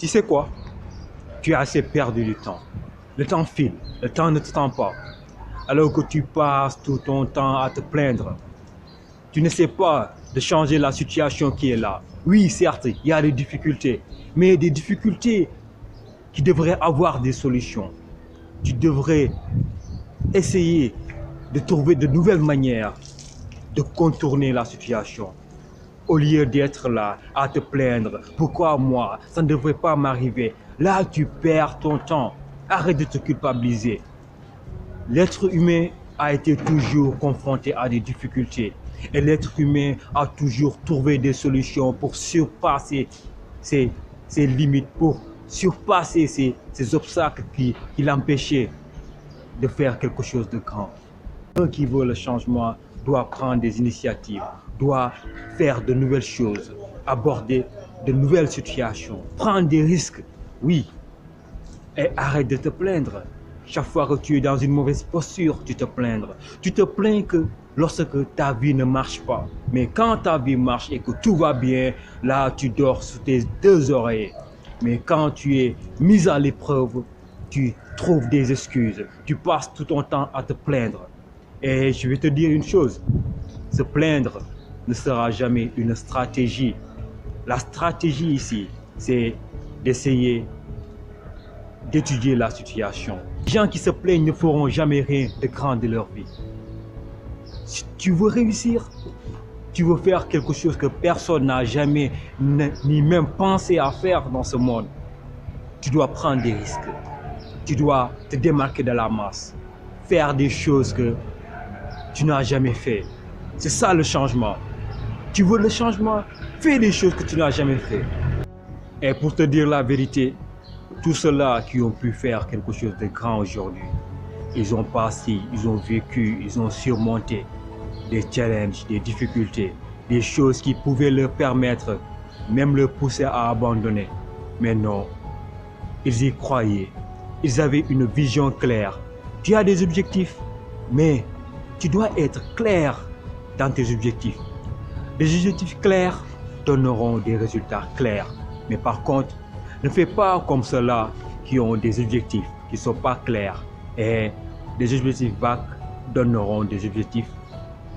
Tu sais quoi? Tu as assez perdu du temps. Le temps file, le temps ne te tend pas. Alors que tu passes tout ton temps à te plaindre. Tu ne sais pas de changer la situation qui est là. Oui, certes, il y a des difficultés, mais des difficultés qui devraient avoir des solutions. Tu devrais essayer de trouver de nouvelles manières de contourner la situation. Au lieu d'être là à te plaindre, pourquoi moi, ça ne devrait pas m'arriver. Là, tu perds ton temps. Arrête de te culpabiliser. L'être humain a été toujours confronté à des difficultés. Et l'être humain a toujours trouvé des solutions pour surpasser ses, ses limites, pour surpasser ces obstacles qui l'empêchaient de faire quelque chose de grand. Un qui veut le changement doit prendre des initiatives, doit faire de nouvelles choses, aborder de nouvelles situations, prendre des risques, oui, et arrête de te plaindre. Chaque fois que tu es dans une mauvaise posture, tu te plains. Tu te plains que lorsque ta vie ne marche pas. Mais quand ta vie marche et que tout va bien, là tu dors sous tes deux oreilles. Mais quand tu es mis à l'épreuve, tu trouves des excuses. Tu passes tout ton temps à te plaindre. Et je vais te dire une chose, se plaindre ne sera jamais une stratégie. La stratégie ici, c'est d'essayer d'étudier la situation. Les gens qui se plaignent ne feront jamais rien de grand de leur vie. Si tu veux réussir, tu veux faire quelque chose que personne n'a jamais ni même pensé à faire dans ce monde, tu dois prendre des risques. Tu dois te démarquer de la masse. Faire des choses que tu n'as jamais fait. C'est ça le changement. Tu veux le changement? Fais des choses que tu n'as jamais fait. Et pour te dire la vérité, tous ceux-là qui ont pu faire quelque chose de grand aujourd'hui, ils ont passé, ils ont vécu, ils ont surmonté des challenges, des difficultés, des choses qui pouvaient leur permettre, même leur pousser à abandonner. Mais non, ils y croyaient. Ils avaient une vision claire. Tu as des objectifs, mais tu dois être clair dans tes objectifs. Les objectifs clairs donneront des résultats clairs. Mais par contre, ne fais pas comme ceux-là qui ont des objectifs qui ne sont pas clairs. Et des objectifs vagues donneront des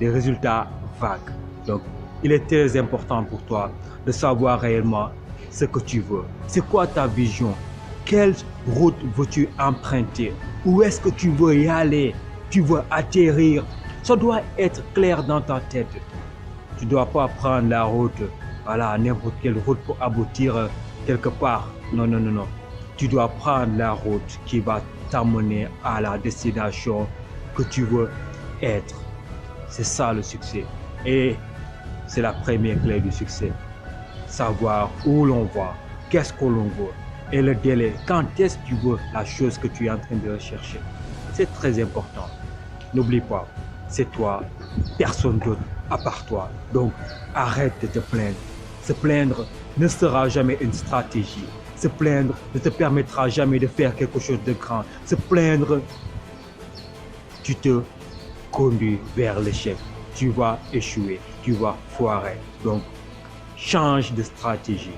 résultats vagues. Donc, il est très important pour toi de savoir réellement ce que tu veux. C'est quoi ta vision? Quelle route veux-tu emprunter? Où est-ce que tu veux y aller? Tu veux atterrir? Ça doit être clair dans ta tête. Tu ne dois pas prendre la route, voilà, n'importe quelle route pour aboutir quelque part. Non, non, non, non. Tu dois prendre la route qui va t'amener à la destination que tu veux être. C'est ça le succès. Et c'est la première clé du succès. Savoir où l'on va, qu'est-ce que l'on veut et le délai. Quand est-ce que tu veux la chose que tu es en train de rechercher. C'est très important. N'oublie pas, c'est toi, personne d'autre à part toi. Donc, arrête de te plaindre. Se plaindre ne sera jamais une stratégie. Se plaindre ne te permettra jamais de faire quelque chose de grand. Se plaindre, tu te conduis vers l'échec. Tu vas échouer, tu vas foirer. Donc, change de stratégie.